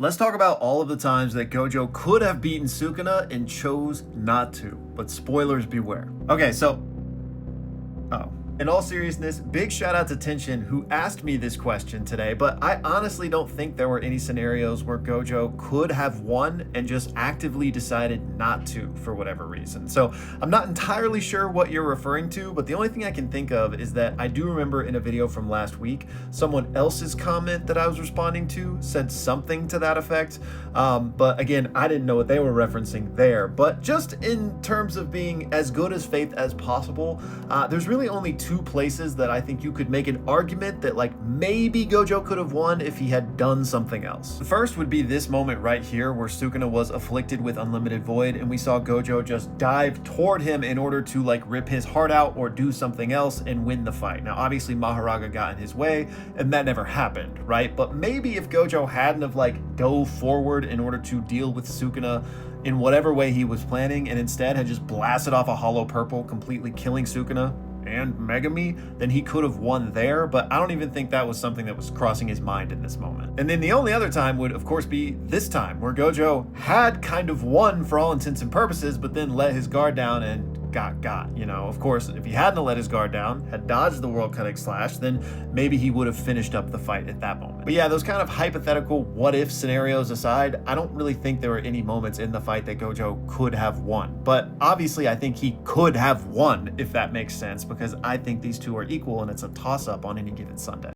let's talk about all of the times that Gojo could have beaten Sukuna and chose not to. But spoilers beware. Okay, so... Oh. In all seriousness, big shout out to Tenshin who asked me this question today, but I honestly don't think there were any scenarios where Gojo could have won and just actively decided not to for whatever reason. So I'm not entirely sure what you're referring to, but the only thing I can think of is that I do remember in a video from last week, someone else's comment that I was responding to said something to that effect. But again, I didn't know what they were referencing there. But just in terms of being as good as faith as possible, there's really only two places that I think you could make an argument that like maybe Gojo could have won if he had done something else. The first would be this moment right here where Sukuna was afflicted with unlimited void and we saw Gojo just dive toward him in order to like rip his heart out or do something else and win the fight. Now obviously Maharaga got in his way and that never happened, right? But maybe if Gojo hadn't have like dove forward in order to deal with Sukuna in whatever way he was planning and instead had just blasted off a hollow purple, completely killing Sukuna and Megami, then he could have won there, but I don't even think that was something that was crossing his mind in this moment. And then the only other time would of course be this time where Gojo had kind of won for all intents and purposes, but then let his guard down and got, you know. Of course, if he hadn't let his guard down, had dodged the world cutting slash, then maybe he would have finished up the fight at that moment. But yeah, those kind of hypothetical what if scenarios aside, I don't really think there were any moments in the fight that Gojo could have won. But obviously I think he could have won, if that makes sense, because I think these two are equal and it's a toss-up on any given Sunday.